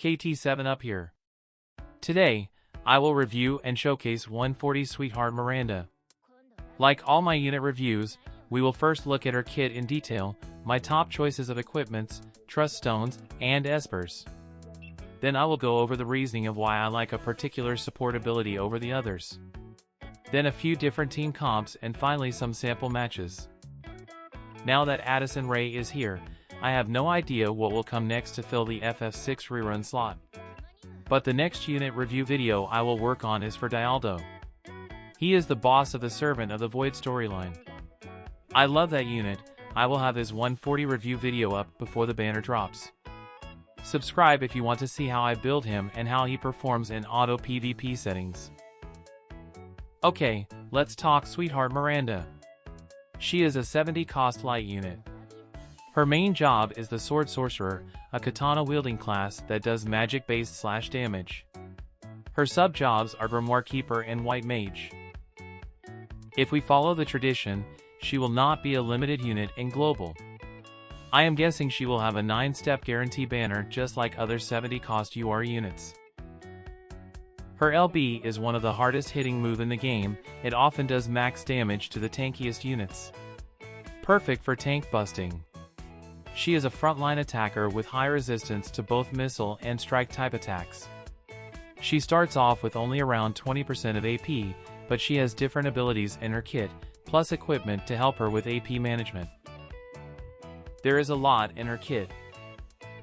KT7 up here. Today, I will review and showcase 140 Sweetheart Miranda. Like all my unit reviews, we will first look at her kit in detail, my top choices of equipments, Truststones, and Espers. Then I will go over the reasoning of why I like a particular support ability over the others. Then a few different team comps and finally some sample matches. Now that addisonrae is here, I have no idea what will come next to fill the FF6 rerun slot. But the next unit review video I will work on is for Dialdo. He is the boss of the Servant of the Void storyline. I love that unit. I will have his 140 review video up before the banner drops. Subscribe if you want to see how I build him and how he performs in auto PvP settings. Okay, let's talk Sweetheart Miranda. She is a 70 cost light unit. Her main job is the Sword Sorcerer, a katana-wielding class that does magic-based slash damage. Her sub-jobs are Grimoire Keeper and White Mage. If we follow the tradition, she will not be a limited unit in Global. I am guessing she will have a 9-step guarantee banner just like other 70 cost UR units. Her LB is one of the hardest hitting move in the game. It often does max damage to the tankiest units. Perfect for tank busting. She is a frontline attacker with high resistance to both missile and strike type attacks. She starts off with only around 20% of AP, but she has different abilities in her kit, plus equipment to help her with AP management. There is a lot in her kit,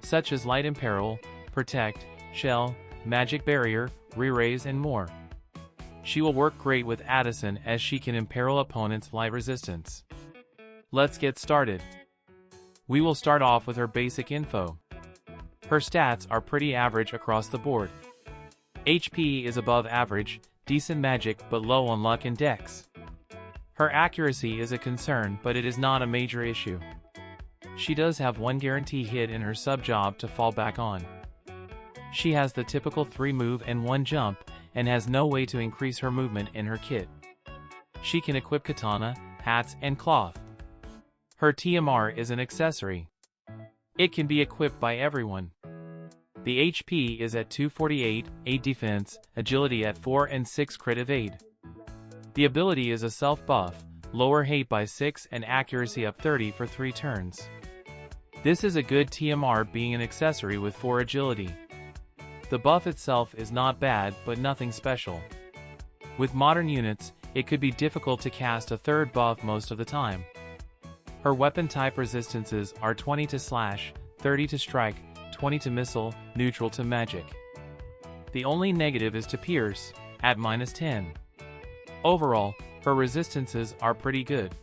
such as Light Imperil, Protect, Shell, Magic Barrier, Re-Raise and more. She will work great with Addison as she can imperil opponents' light resistance. Let's get started. We will start off with her basic info. Her stats are pretty average across the board. HP is above average, decent magic but low on luck and dex. Her accuracy is a concern but it is not a major issue. She does have one guarantee hit in her sub-job to fall back on. She has the typical 3 move and 1 jump, and has no way to increase her movement in her kit. She can equip katana, hats and cloth. Her TMR is an accessory. It can be equipped by everyone. The HP is at 248, 8 defense, agility at 4 and 6 crit evade. The ability is a self-buff, lower hate by 6 and accuracy up 30 for 3 turns. This is a good TMR being an accessory with 4 agility. The buff itself is not bad but nothing special. With modern units, it could be difficult to cast a third buff most of the time. Her weapon type resistances are 20 to slash, 30 to strike, 20 to missile, neutral to magic. The only negative is to pierce, at -10. Overall, her resistances are pretty good.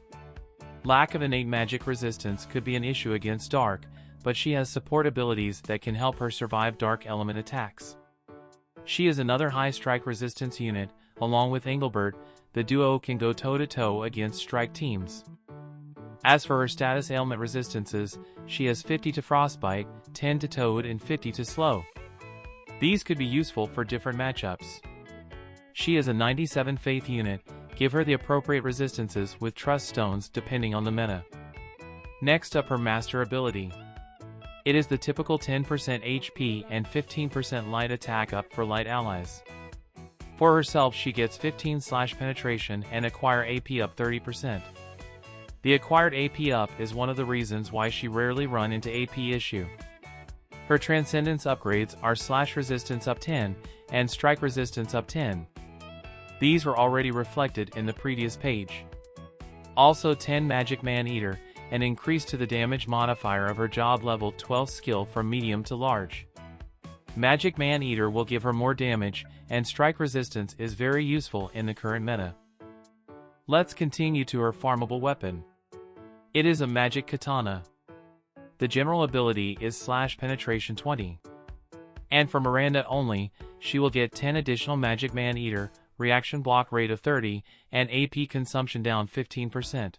Lack of innate magic resistance could be an issue against dark, but she has support abilities that can help her survive dark element attacks. She is another high strike resistance unit, along with Engelbert. The duo can go toe-to-toe against strike teams. As for her status ailment resistances, she has 50 to frostbite, 10 to toad and 50 to slow. These could be useful for different matchups. She is a 97 faith unit. Give her the appropriate resistances with Truststones depending on the meta. Next up, her master ability. It is the typical 10% HP and 15% light attack up for light allies. For herself she gets 15 slash penetration and acquire AP up 30%. The acquired AP up is one of the reasons why she rarely run into AP issue. Her Transcendence upgrades are slash resistance up 10 and strike resistance up 10. These were already reflected in the previous page. Also 10 Magic Man-Eater, an increase to the damage modifier of her job level 12 skill from medium to large. Magic Man-Eater will give her more damage, and strike resistance is very useful in the current meta. Let's continue to her farmable weapon. It is a magic katana. The general ability is slash penetration 20. And for Miranda only, she will get 10 additional Magic Man-Eater, reaction block rate of 30, and AP consumption down 15%.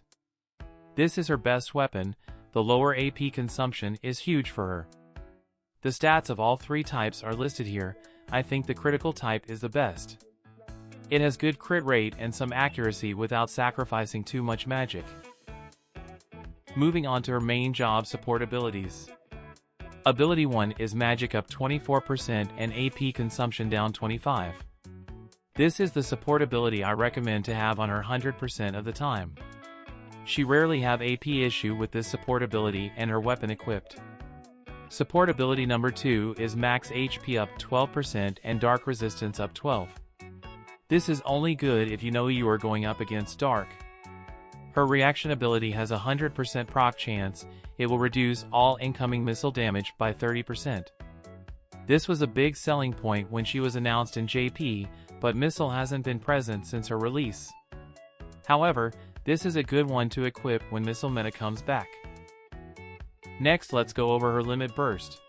This is her best weapon. The lower AP consumption is huge for her. The stats of all 3 types are listed here. I think the critical type is the best. It has good crit rate and some accuracy without sacrificing too much magic. Moving on to her main job support abilities. Ability 1 is magic up 24% and AP consumption down 25. This is the support ability I recommend to have on her 100% of the time. She rarely have AP issue with this support ability and her weapon equipped. Support ability number 2 is max HP up 12% and dark resistance up 12. This is only good if you know you are going up against dark. Her reaction ability has a 100% proc chance. It will reduce all incoming missile damage by 30%. This was a big selling point when she was announced in JP, but missile hasn't been present since her release. However, this is a good one to equip when missile meta comes back. Next, let's go over her limit burst.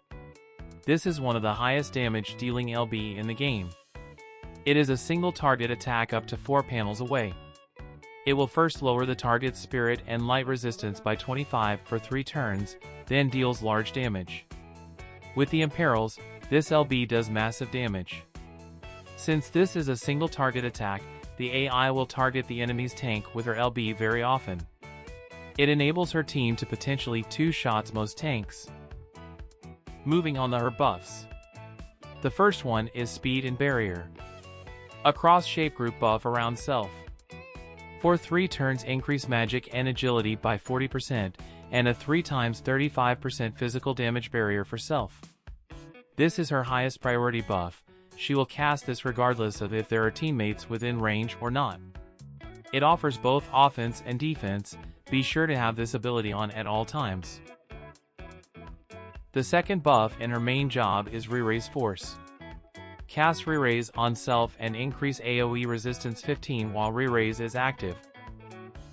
This is one of the highest damage dealing LB in the game. It is a single target attack up to 4 panels away. It will first lower the target's spirit and light resistance by 25 for 3 turns, then deals large damage. With the imperils, this LB does massive damage. Since this is a single target attack, the AI will target the enemy's tank with her LB very often. It enables her team to potentially 2 shots most tanks. Moving on to her buffs. The first one is speed and barrier. A cross shape group buff around self. For 3 turns increase magic and agility by 40% and a 3 times 35% physical damage barrier for self. This is her highest priority buff. She will cast this regardless of if there are teammates within range or not. It offers both offense and defense. Be sure to have this ability on at all times. The second buff in her main job is Re-Raise Force. Cast Re-Raise on self and increase AoE resistance 15 while Re-Raise is active.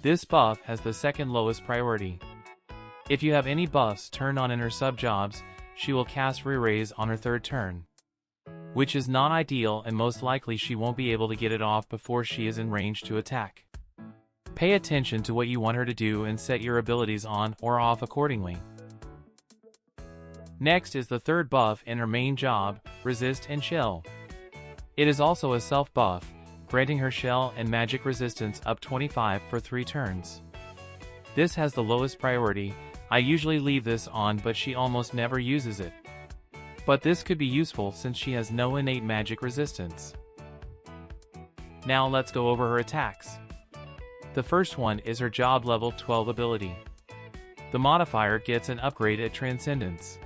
This buff has the second lowest priority. If you have any buffs turned on in her sub-jobs, she will cast Re-Raise on her 3rd turn. Which is not ideal and most likely she won't be able to get it off before she is in range to attack. Pay attention to what you want her to do and set your abilities on or off accordingly. Next is the 3rd buff in her main job, Resist and Shell. It is also a self buff, granting her shell and magic resistance up 25 for 3 turns. This has the lowest priority. I usually leave this on but she almost never uses it. But this could be useful since she has no innate magic resistance. Now let's go over her attacks. The first one is her job level 12 ability. The modifier gets an upgrade at Transcendence.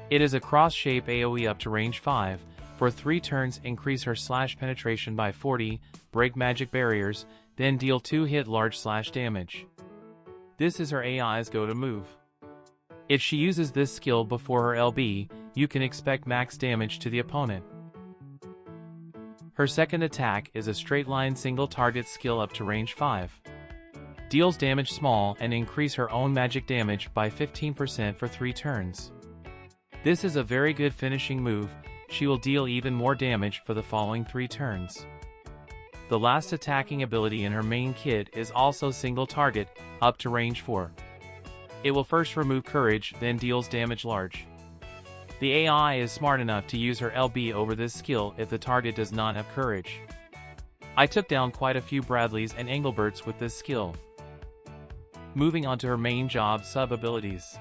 It is a cross-shape AoE up to range 5, for 3 turns increase her slash penetration by 40, break magic barriers, then deal 2 hit large slash damage. This is her AI's go-to move. If she uses this skill before her LB, you can expect max damage to the opponent. Her second attack is a straight line single target skill up to range 5. Deals damage small and increase her own magic damage by 15% for 3 turns. This is a very good finishing move. She will deal even more damage for the following 3 turns. The last attacking ability in her main kit is also single target, up to range 4. It will first remove courage, then deals damage large. The AI is smart enough to use her LB over this skill if the target does not have courage. I took down quite a few Bradleys and Engelberts with this skill. Moving on to her main job sub-abilities.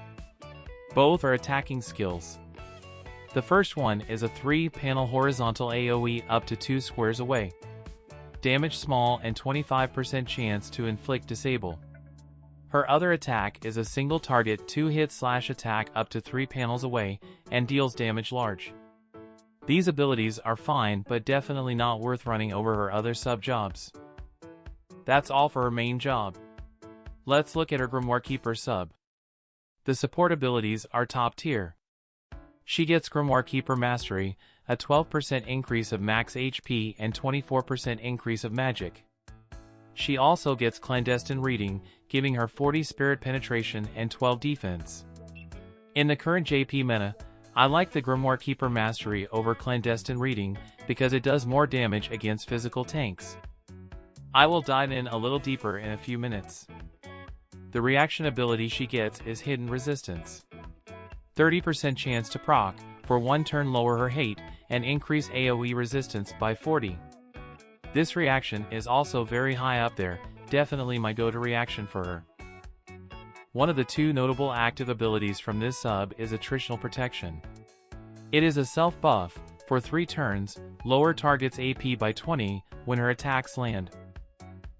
Both are attacking skills. The first one is a 3-panel horizontal AoE up to 2 squares away. Damage small and 25% chance to inflict disable. Her other attack is a single target 2-hit slash attack up to 3 panels away and deals damage large. These abilities are fine but definitely not worth running over her other sub-jobs. That's all for her main job. Let's look at her Grimoire Keeper sub. The support abilities are top tier. She gets Grimoire Keeper Mastery, a 12% increase of max HP and 24% increase of magic. She also gets Clandestine Reading, giving her 40 spirit penetration and 12 defense. In the current JP meta, I like the Grimoire Keeper Mastery over Clandestine Reading because it does more damage against physical tanks. I will dive in a little deeper in a few minutes. The reaction ability she gets is Hidden Resistance. 30% chance to proc, for 1 turn lower her hate, and increase AoE resistance by 40. This reaction is also very high up there, definitely my go-to reaction for her. One of the two notable active abilities from this sub is attritional protection. It is a self-buff. For 3 turns, lower target's AP by 20 when her attacks land.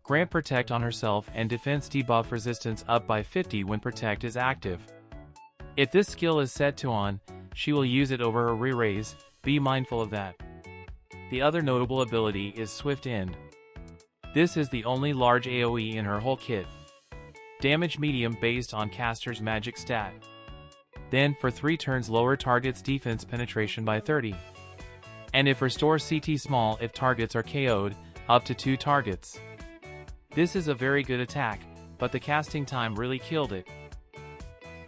Grant protect on herself and defense debuff resistance up by 50 when protect is active. If this skill is set to on, she will use it over her re-raise, be mindful of that. The other notable ability is Swift End. This is the only large AoE in her whole kit. Damage medium based on caster's magic stat. Then for 3 turns lower target's defense penetration by 30. And if restore CT small if targets are KO'd, up to 2 targets. This is a very good attack, but the casting time really killed it.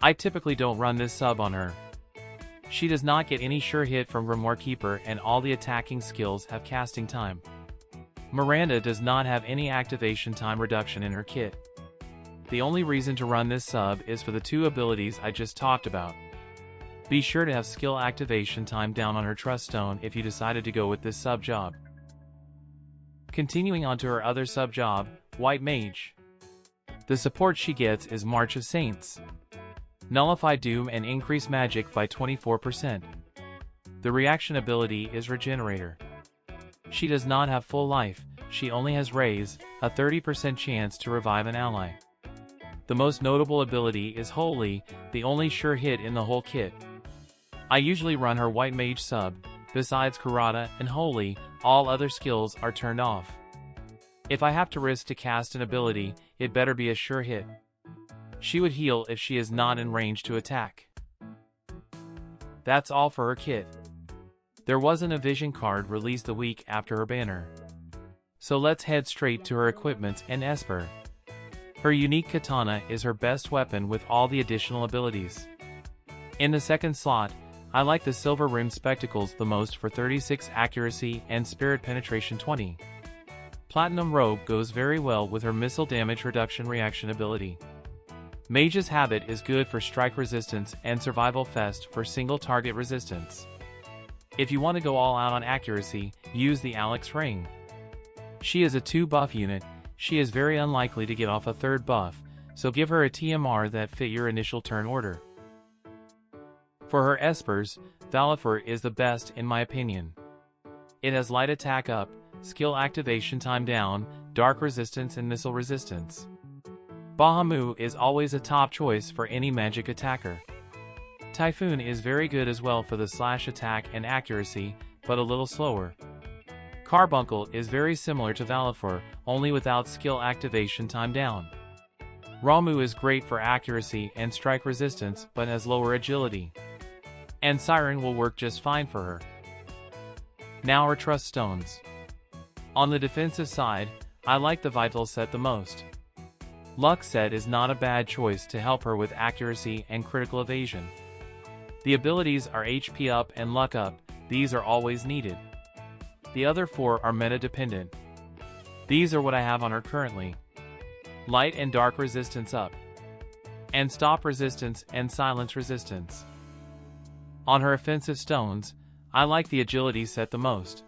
I typically don't run this sub on her. She does not get any sure hit from Grimoire Keeper and all the attacking skills have casting time. Miranda does not have any activation time reduction in her kit. The only reason to run this sub is for the 2 abilities I just talked about. Be sure to have skill activation time down on her Truststone if you decided to go with this sub job. Continuing on to her other sub job, White Mage. The support she gets is March of Saints. Nullify Doom and increase magic by 24%. The reaction ability is Regenerator. She does not have full life, she only has Raise, a 30% chance to revive an ally. The most notable ability is Holy, the only sure hit in the whole kit. I usually run her White Mage sub. Besides Karate and Holy, all other skills are turned off. If I have to risk to cast an ability, it better be a sure hit. She would heal if she is not in range to attack. That's all for her kit. There wasn't a vision card released the week after her banner. So let's head straight to her equipments and Esper. Her unique katana is her best weapon with all the additional abilities. In the second slot, I like the silver rimmed spectacles the most for 36 accuracy and spirit penetration 20. Platinum robe goes very well with her missile damage reduction reaction ability. Mage's habit is good for strike resistance and survival fest for single target resistance. If you want to go all out on accuracy, use the Alex ring. She is a 2 buff unit, she is very unlikely to get off a 3rd buff, so give her a TMR that fit your initial turn order. For her Espers, Valifer is the best in my opinion. It has light attack up, skill activation time down, dark resistance and missile resistance. Bahamut is always a top choice for any magic attacker. Typhoon is very good as well for the slash attack and accuracy, but a little slower. Carbuncle is very similar to Valifer, only without skill activation time down. Ramu is great for accuracy and strike resistance but has lower agility. And Siren will work just fine for her. Now her Trust Stones. On the defensive side, I like the Vital set the most. Luck set is not a bad choice to help her with accuracy and critical evasion. The abilities are HP up and Luck up, these are always needed. The other 4 are meta dependent. These are what I have on her currently. Light and dark resistance up. And stop resistance and silence resistance. On her offensive stones, I like the agility set the most.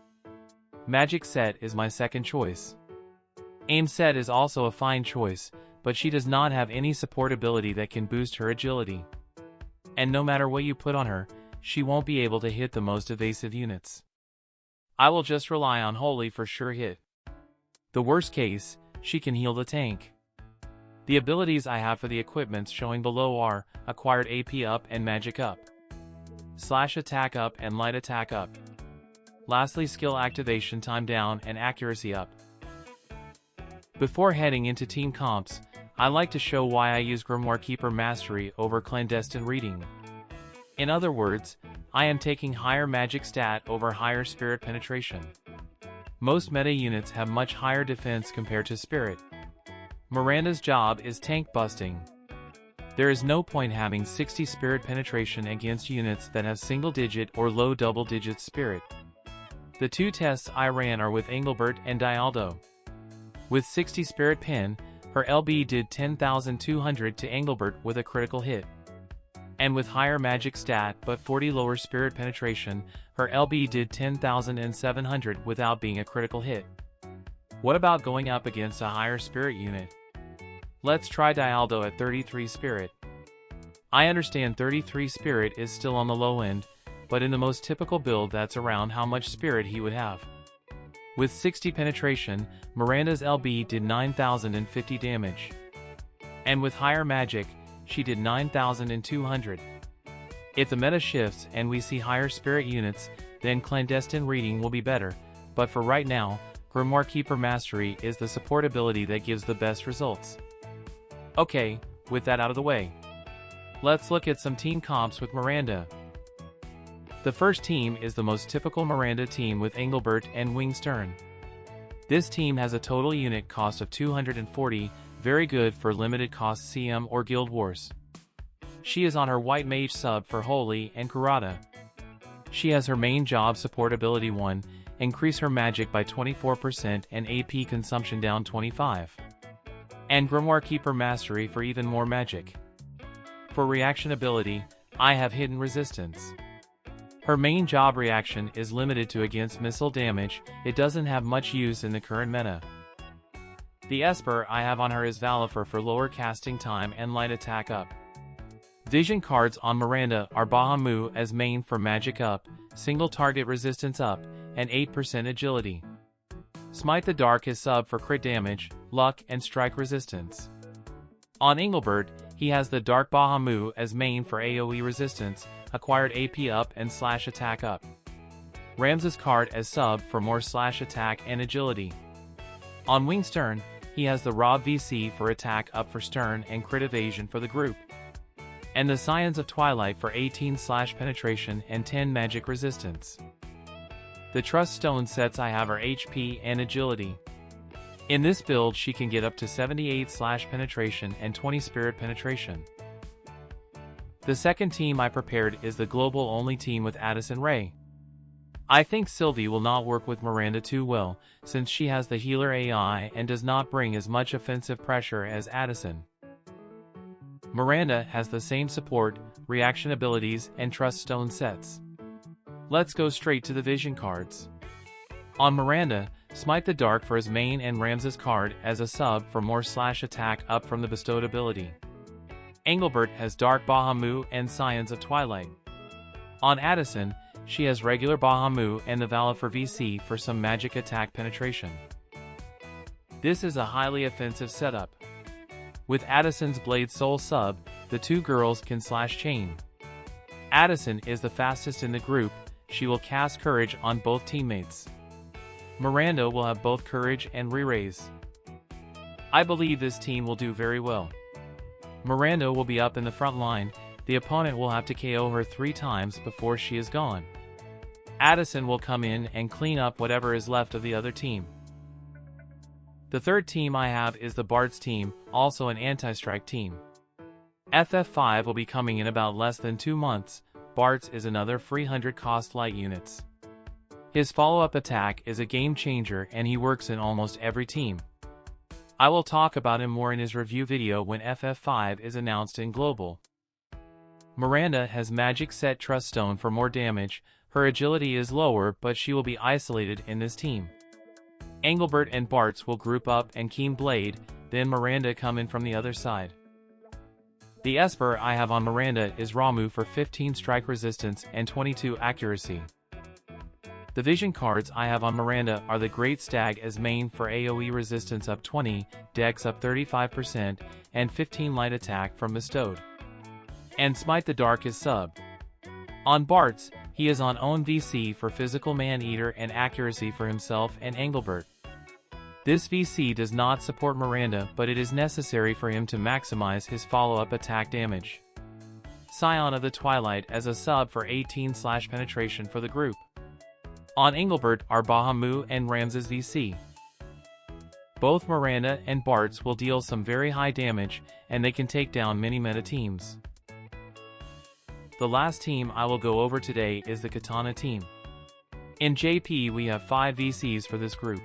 Magic set is my second choice. Aim set is also a fine choice, but she does not have any support ability that can boost her agility. And no matter what you put on her, she won't be able to hit the most evasive units. I will just rely on Holy for sure hit. The worst case, she can heal the tank. The abilities I have for the equipments showing below are acquired AP up and magic up. Slash attack up and light attack up. Lastly, skill activation time down and accuracy up. Before heading into team comps, I like to show why I use Grimoire Keeper Mastery over Clandestine Reading. In other words, I am taking higher magic stat over higher spirit penetration. Most meta units have much higher defense compared to spirit. Miranda's job is tank busting. There is no point having 60 spirit penetration against units that have single-digit or low double-digit spirit. The 2 tests I ran are with Engelbert and Dialdo. With 60 spirit pen, her LB did 10,200 to Engelbert with a critical hit. And with higher magic stat but 40 lower spirit penetration, her LB did 10,700 without being a critical hit. What about going up against a higher spirit unit? Let's try Dialdo at 33 Spirit. I understand 33 Spirit is still on the low end, but in the most typical build that's around how much Spirit he would have. With 60 penetration, Miranda's LB did 9,050 damage. And with higher magic, she did 9,200. If the meta shifts and we see higher Spirit units, then Clandestine Reading will be better, but for right now, Grimoire Keeper Mastery is the support ability that gives the best results. Okay, with that out of the way, let's look at some team comps with Miranda. The first team is the most typical Miranda team with Engelbert and Wingstern. This team has a total unit cost of 240, very good for limited cost CM or Guild Wars. She is on her White Mage sub for Holy and Kurata. She has her main job support ability 1, increase her magic by 24% and AP consumption down 25. And Grimoire Keeper Mastery for even more magic. For reaction ability, I have Hidden Resistance. Her main job reaction is limited to against missile damage, it doesn't have much use in the current meta. The Esper I have on her is Valifer for lower casting time and light attack up. Vision cards on Miranda are Bahamut as main for magic up, single target resistance up, and 8% agility. Smite the Dark is sub for crit damage, luck and strike resistance. On Engelbert, he has the Dark Bahamut as main for AoE resistance, acquired AP up and slash attack up. Ramses card as sub for more slash attack and agility. On Wingstern, he has the Rob VC for attack up for stern and crit evasion for the group. And the Scions of Twilight for 18 slash penetration and 10 magic resistance. The Truststone sets I have are HP and agility. In this build she can get up to 78 slash penetration and 20 spirit penetration. The second team I prepared is the global only team with addisonrae. I think Sylvie will not work with Miranda too well, since she has the healer AI and does not bring as much offensive pressure as Addison. Miranda has the same support, reaction abilities, and Truststone sets. Let's go straight to the vision cards. On Miranda, Smite the Dark for his main and Ramses card as a sub for more slash attack up from the bestowed ability. Engelbert has Dark Bahamut and Scions of Twilight. On Addison, she has regular Bahamut and the Valifer VC for some magic attack penetration. This is a highly offensive setup. With Addison's Blade Soul sub, the two girls can slash chain. Addison is the fastest in the group, she will cast Courage on both teammates. Miranda will have both Courage and Re-Raise. I believe this team will do very well. Miranda will be up in the front line, the opponent will have to KO her 3 times before she is gone. Addison will come in and clean up whatever is left of the other team. The third team I have is the Bart's team, also an anti-strike team. FF5 will be coming in about less than 2 months. Bart's is another 300 cost light units. His follow-up attack is a game changer and he works in almost every team. I will talk about him more in his review video when FF5 is announced in Global. Miranda has magic set Truststone for more damage, her agility is lower but she will be isolated in this team. Engelbert and Bart's will group up and Keen Blade, then Miranda come in from the other side. The Esper I have on Miranda is Ramu for 15 strike resistance and 22 accuracy. The vision cards I have on Miranda are the Great Stag as main for AoE resistance up 20, Dex up 35%, and 15 light attack from bestowed. And Smite the Dark is sub. On Bart's, he is on own VC for physical man-eater and accuracy for himself and Engelbert. This VC does not support Miranda but it is necessary for him to maximize his follow-up attack damage. Scion of the Twilight as a sub for 18 slash penetration for the group. On Engelbert are Bahamut and Ramses VC. Both Miranda and Bart's will deal some very high damage and they can take down many meta teams. The last team I will go over today is the Katana team. In JP we have 5 VCs for this group.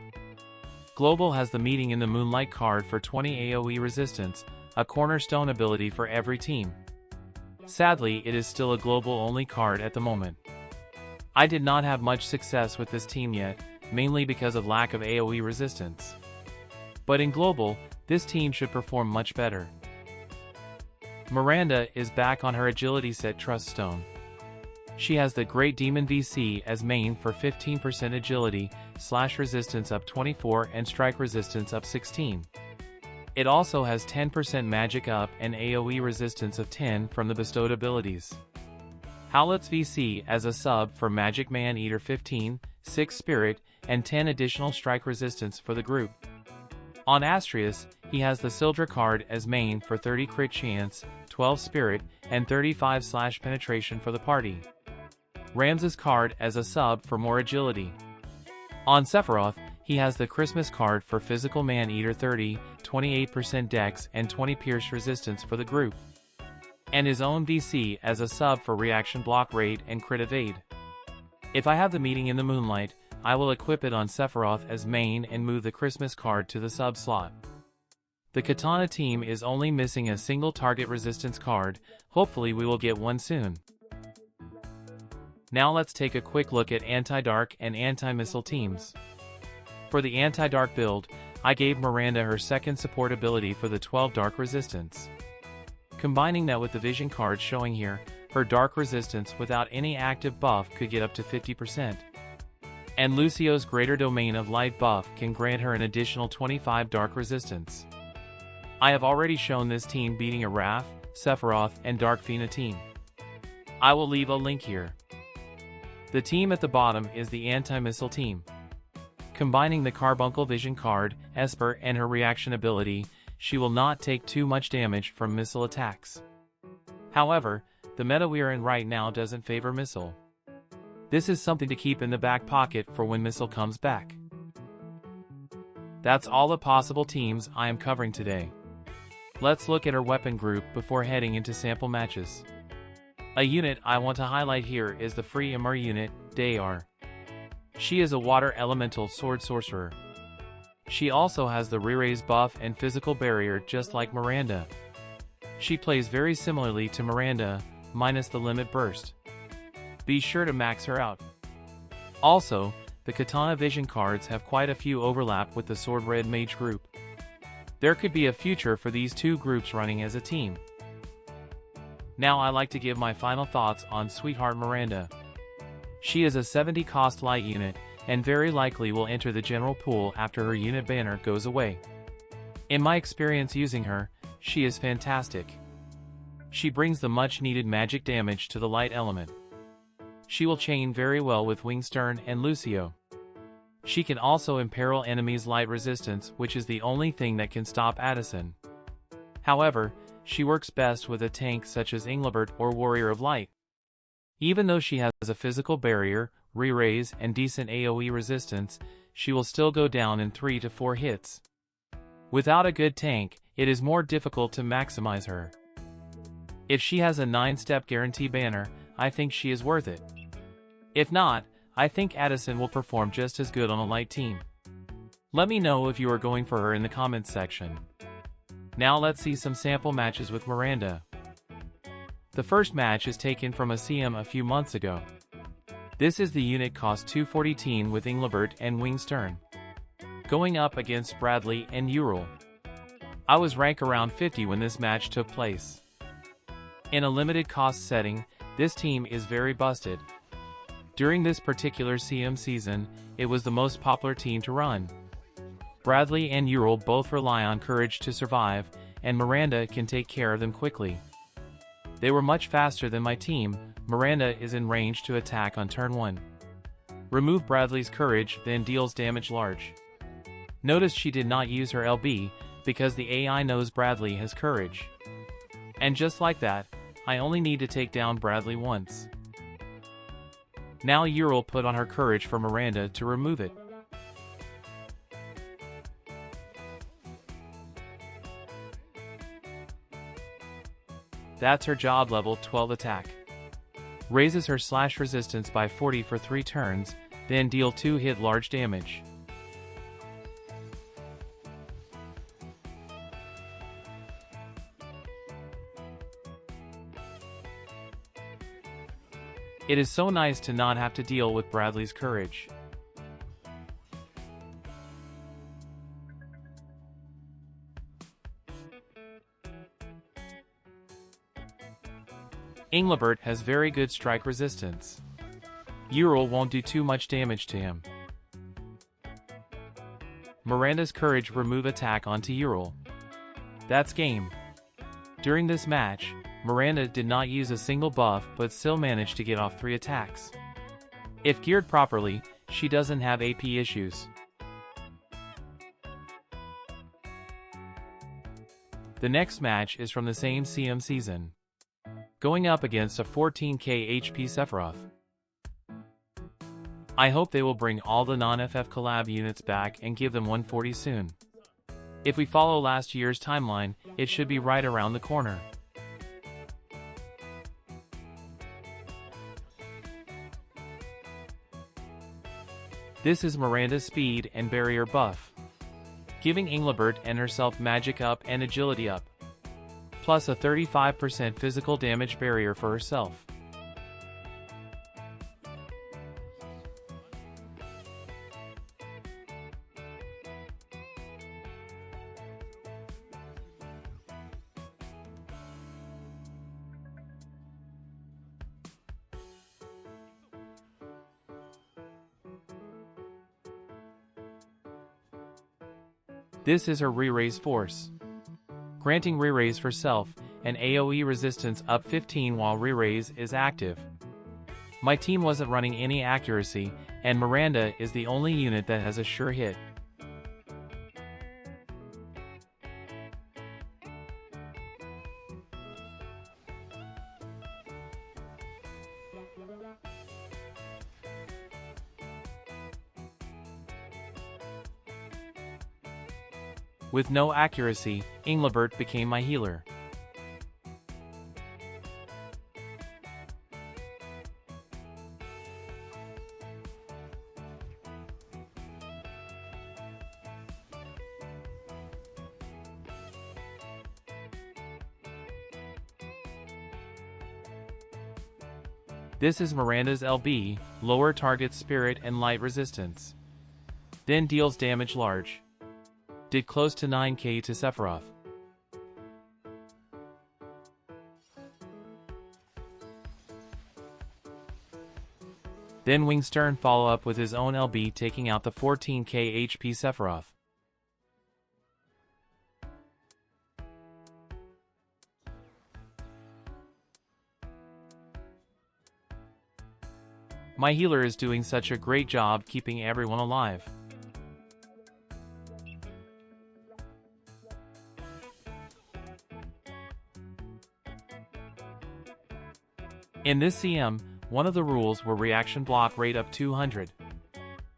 Global has the Meeting in the Moonlight card for 20 AoE resistance, a cornerstone ability for every team. Sadly, it is still a global only card at the moment. I did not have much success with this team yet, mainly because of lack of AoE resistance. but in global, this team should perform much better. Miranda is back on her agility set Truststone. She has the Great Demon VC as main for 15% agility, slash resistance up 24 and strike resistance up 16. It also has 10% magic up and AoE resistance of 10 from the bestowed abilities. Howlett's VC as a sub for Magic Man Eater 15, 6 spirit, and 10 additional strike resistance for the group. On Astrius, he has the Sildra card as main for 30 crit chance, 12 spirit, and 35 slash penetration for the party. Ramses card as a sub for more agility. On Sephiroth, he has the Christmas card for Physical Man Eater 30, 28% dex and 20 pierce resistance for the group. And his own VC as a sub for reaction block rate and crit evade. If I have the meeting in the moonlight, I will equip it on Sephiroth as main and move the Christmas card to the sub slot. The Katana team is only missing a single target resistance card, hopefully we will get one soon. Now let's take a quick look at anti-dark and anti-missile teams. For the anti-dark build, I gave Miranda her second support ability for the 12 dark resistance. Combining that with the vision cards showing here, her dark resistance without any active buff could get up to 50%. And Lucio's greater domain of light buff can grant her an additional 25 dark resistance. I have already shown this team beating a Raph, Sephiroth, and Dark Fina team. I will leave a link here. The team at the bottom is the anti-missile team. Combining the Carbuncle Vision card, Esper, and her reaction ability, she will not take too much damage from missile attacks. However, the meta we are in right now doesn't favor missile. This is something to keep in the back pocket for when missile comes back. That's all the possible teams I am covering today. Let's look at her weapon group before heading into sample matches. A unit I want to highlight here is the free MR unit, Dayar. She is a water elemental sword sorcerer. She also has the re-raise buff and physical barrier just like Miranda. She plays very similarly to Miranda, minus the limit burst. Be sure to max her out. Also, the Katana Vision cards have quite a few overlap with the Sword Red Mage group. There could be a future for these two groups running as a team. Now I like to give my final thoughts on Sweetheart Miranda. She is a 70 cost light unit, and very likely will enter the general pool after her unit banner goes away. In my experience using her, she is fantastic. She brings the much needed magic damage to the light element. She will chain very well with Wingstern and Lucio. She can also imperil enemies' light resistance, which is the only thing that can stop Addison. However, she works best with a tank such as Engelbert or Warrior of Light. Even though she has a physical barrier, re-raise, and decent AoE resistance, she will still go down in 3 to 4 hits. Without a good tank, it is more difficult to maximize her. If she has a 9-step guarantee banner, I think she is worth it. If not, I think Addison will perform just as good on a light team. Let me know if you are going for her in the comments section. Now let's see some sample matches with Miranda. The first match is taken from a CM a few months ago. This is the unit cost 240 teen with Engelbert and Wingstern, going up against Bradley and Ural. I was rank around 50 when this match took place. In a limited cost setting, this team is very busted. During this particular CM season, it was the most popular team to run. Bradley and Ural both rely on courage to survive, and Miranda can take care of them quickly. They were much faster than my team. Miranda is in range to attack on turn 1. Remove Bradley's courage, then deals damage large. Notice she did not use her LB, because the AI knows Bradley has courage. And just like that, I only need to take down Bradley once. Now Ural put on her courage for Miranda to remove it. That's her job level 12 attack. Raises her slash resistance by 40 for 3 turns, then deal 2 hit large damage. It is so nice to not have to deal with Bradley's courage. Engelbert has very good strike resistance. Ural won't do too much damage to him. Miranda's courage remove attack onto Ural. That's game. During this match, Miranda did not use a single buff but still managed to get off 3 attacks. If geared properly, she doesn't have AP issues. The next match is from the same CM season. Going up against a 14k HP Sephiroth. I hope they will bring all the non-FF collab units back and give them 140 soon. If we follow last year's timeline, it should be right around the corner. This is Miranda's speed and barrier buff, giving Engelbert and herself magic up and agility up, plus a 35% physical damage barrier for herself. This is her re-raise force, granting re-raise for self and AoE resistance up 15 while re-raise is active. My team wasn't running any accuracy, and Miranda is the only unit that has a sure hit. With no accuracy, Engelbert became my healer. This is Miranda's LB, lower target spirit and light resistance. Then deals damage large. Did close to 9k to Sephiroth. Then Wingstern follow up with his own LB taking out the 14k HP Sephiroth. My healer is doing such a great job keeping everyone alive. In this CM, one of the rules were reaction block rate up 200.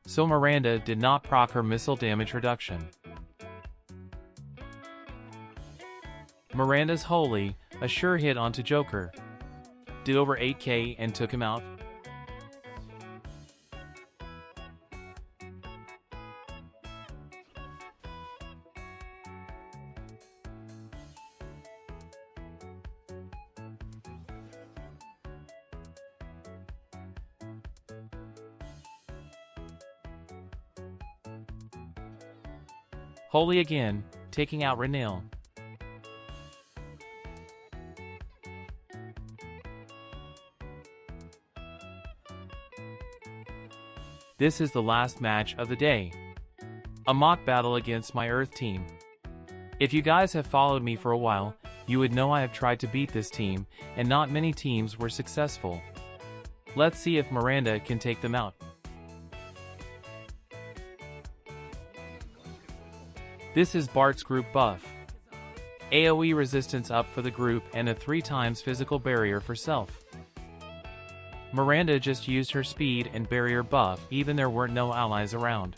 So Miranda did not proc her missile damage reduction. Miranda's Holy, a sure hit onto Joker. Did over 8k and took him out. Holy again, taking out Renil. This is the last match of the day. A mock battle against my Earth team. If you guys have followed me for a while, you would know I have tried to beat this team, and not many teams were successful. Let's see if Miranda can take them out. This is Bart's group buff. AoE resistance up for the group and a 3x physical barrier for self. Miranda just used her speed and barrier buff even there weren't no allies around.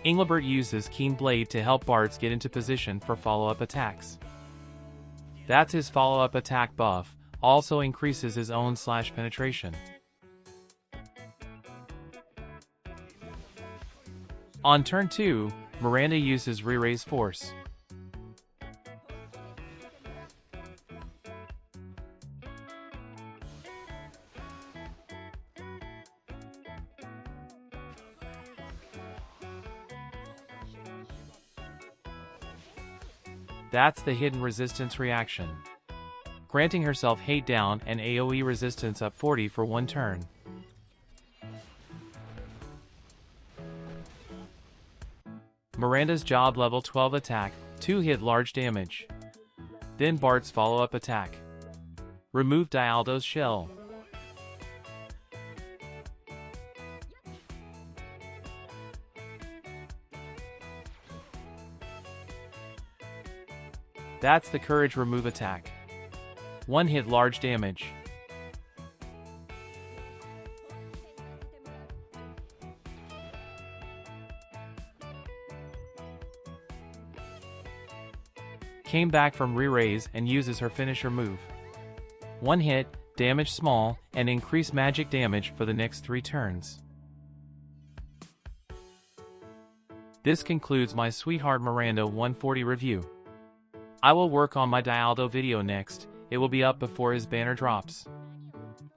Engelbert uses Keen Blade to help Bart's get into position for follow-up attacks. That's his follow-up attack buff, also increases his own slash penetration. On turn 2, Miranda uses re-raise force. That's the hidden resistance reaction. granting herself hate down and AoE resistance up 40 for one turn. Miranda's job level 12 attack, 2 hit large damage. Then Bart's follow-up attack. Remove Dialdo's shell. That's the Courage remove attack. 1 hit large damage. Came back from re-raise and uses her finisher move. 1 hit, damage small, and increase magic damage for the next 3 turns. This concludes my Sweetheart Miranda 140 review. I will work on my Dialdo video next. It will be up before his banner drops.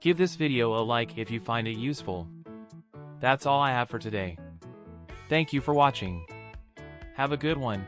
Give this video a like if you find it useful. That's all I have for today. Thank you for watching. Have a good one.